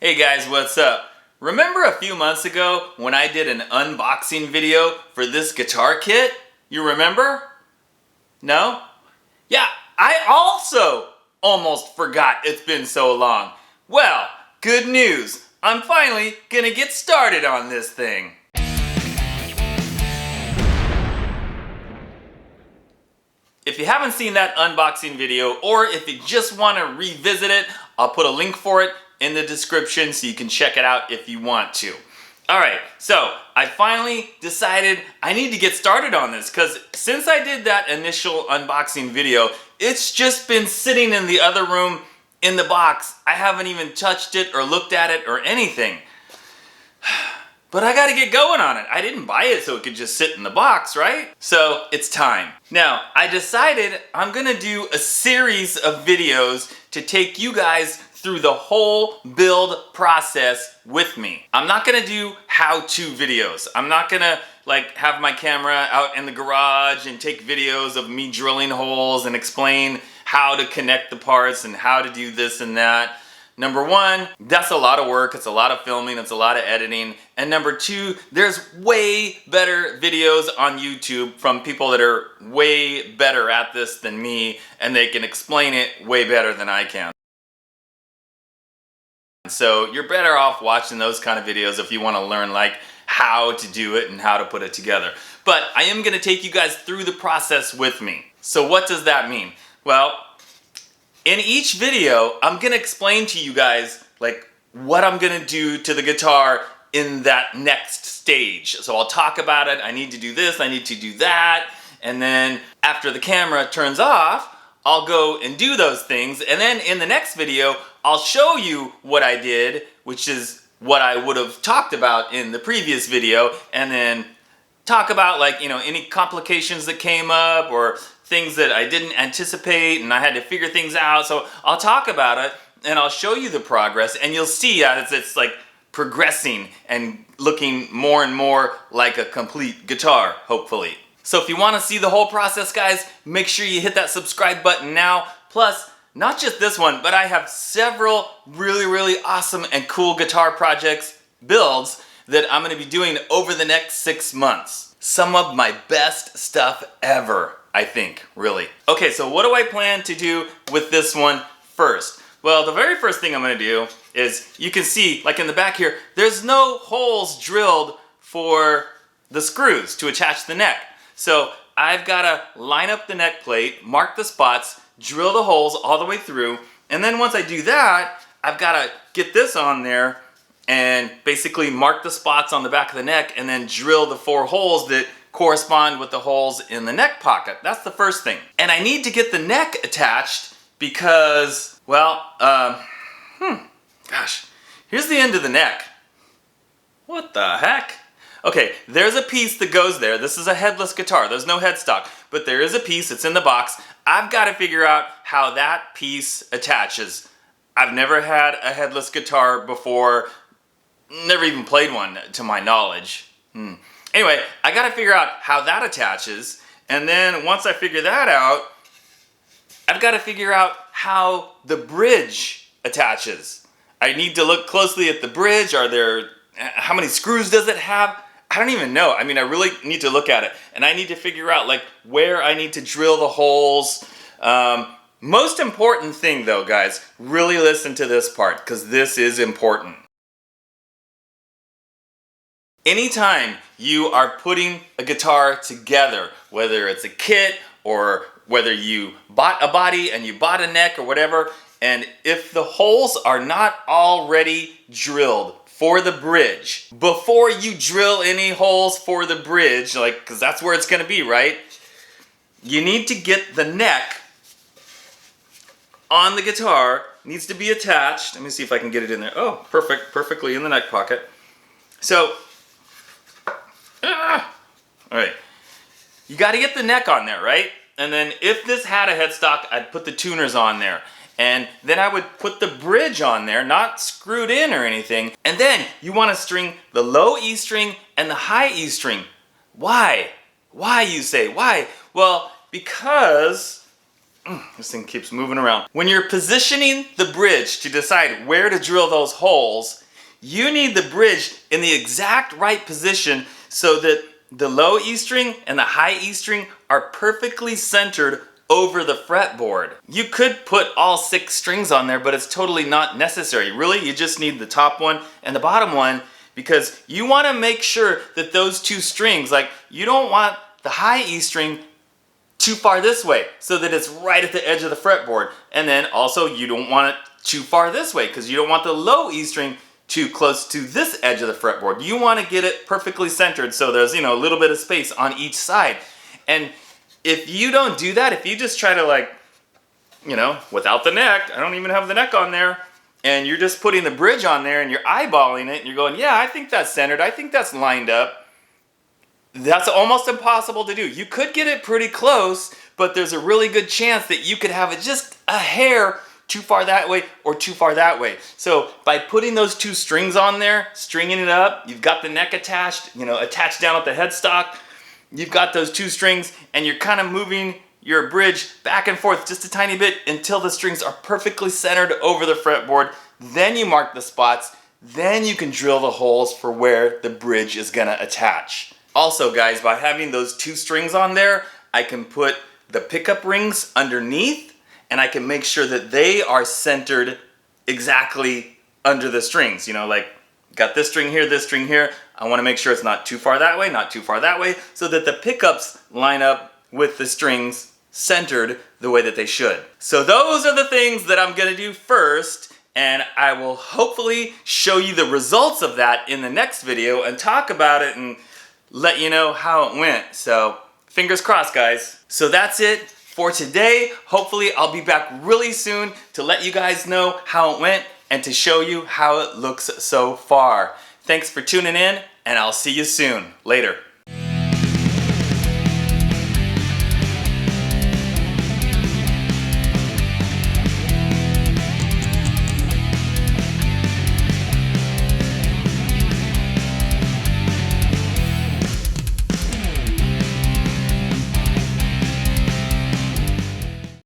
Hey guys, what's up? Remember a few months ago when I did an unboxing video for this guitar kit? You remember? No? Yeah, I also almost forgot it's been so long. Well, good news. I'm finally gonna get started on this thing. If you haven't seen that unboxing video, or if you just want to revisit it, I'll put a link for it in the description so you can check it out if you want to. Alright, so I finally decided I need to get started on this because since I did that initial unboxing video, it's just been sitting in the other room in the box. I haven't even touched it or looked at it or anything. But I gotta get going on it. I didn't buy it so it could just sit in the box, right? So it's time. Now, I decided I'm gonna do a series of videos to take you guys through the whole build process with me. I'm not gonna do how-to videos. I'm not gonna have my camera out in the garage and take videos of me drilling holes and explain how to connect the parts and how to do this and that. Number one, that's a lot of work, it's a lot of filming, it's a lot of editing. And number two, there's way better videos on YouTube from people that are way better at this than me, and they can explain it way better than I can. So you're better off watching those kind of videos if you want to learn how to do it and how to put it together. But I am going to take you guys through the process with me. So what does that mean? Well, in each video, I'm gonna explain to you guys what I'm gonna do to the guitar in that next stage. So I'll talk about it, I need to do this, I need to do that, and then after the camera turns off, I'll go and do those things, and then in the next video, I'll show you what I did, which is what I would have talked about in the previous video, and then talk about any complications that came up or things that I didn't anticipate and I had to figure things out. So I'll talk about it and I'll show you the progress, and you'll see as it's progressing and looking more and more like a complete guitar, hopefully. So if you want to see the whole process, guys, make sure you hit that subscribe button now. Plus, not just this one, but I have several really awesome and cool guitar projects, builds, that I'm going to be doing over the next 6 months. Some of my best stuff ever, I think, really. Okay, so what do I plan to do with this one first? Well, the very first thing I'm going to do is, you can see, in the back here, there's no holes drilled for the screws to attach the neck. So I've got to line up the neck plate, mark the spots, drill the holes all the way through, and then once I do that, I've got to get this on there and basically mark the spots on the back of the neck and then drill the 4 holes that correspond with the holes in the neck pocket. That's the first thing. And I need to get the neck attached because, well, gosh, here's the end of the neck. What the heck? Okay, there's a piece that goes there. This is a headless guitar. There's no headstock, but there is a piece. It's in the box. I've got to figure out how that piece attaches. I've never had a headless guitar before. Never even played one, to my knowledge. Anyway, I gotta figure out how that attaches, and then once I figure that out, I've gotta figure out how the bridge attaches. I need to look closely at the bridge. How many screws does it have? I don't even know. I mean, I really need to look at it, and I need to figure out where I need to drill the holes. Most important thing though, guys, really listen to this part, because this is important. Anytime you are putting a guitar together, whether it's a kit or whether you bought a body and you bought a neck or whatever, and if the holes are not already drilled for the bridge, before you drill any holes for the bridge, because that's where it's going to be, right? You need to get the neck on the guitar, needs to be attached. Let me see if I can get it in there. Oh, perfect, perfectly in the neck pocket. So, all right, you got to get the neck on there, right? And then if this had a headstock, I'd put the tuners on there. And then I would put the bridge on there, not screwed in or anything. And then you want to string the low E string and the high E string. Why? Why, you say? Why? Well, because This thing keeps moving around. When you're positioning the bridge to decide where to drill those holes, you need the bridge in the exact right position so that the low E string and the high E string are perfectly centered over the fretboard. You could put all 6 strings on there, but it's totally not necessary. Really, you just need the top one and the bottom one, because you want to make sure that those 2 strings, like you don't want the high E string too far this way so that it's right at the edge of the fretboard. And then also you don't want it too far this way because you don't want the low E string too close to this edge of the fretboard. You want to get it perfectly centered so there's, a little bit of space on each side. And if you don't do that, if you just try to without the neck, I don't even have the neck on there, and you're just putting the bridge on there and you're eyeballing it and you're going, yeah, I think that's centered, I think that's lined up, that's almost impossible to do. You could get it pretty close, but there's a really good chance that you could have it just a hair too far that way or too far that way. So by putting those 2 strings on there, stringing it up, you've got the neck attached, attached down at the headstock, you've got those 2 strings, and you're kind of moving your bridge back and forth just a tiny bit until the strings are perfectly centered over the fretboard. Then you mark the spots, then you can drill the holes for where the bridge is gonna attach. Also guys, by having those 2 strings on there, I can put the pickup rings underneath, and I can make sure that they are centered exactly under the strings. Got this string here, I want to make sure it's not too far that way, not too far that way, so that the pickups line up with the strings centered the way that they should. So those are the things that I'm going to do first, and I will hopefully show you the results of that in the next video and talk about it and let you know how it went. So fingers crossed, guys. So that's it for today. Hopefully I'll be back really soon to let you guys know how it went and to show you how it looks so far. Thanks for tuning in, and I'll see you soon. Later.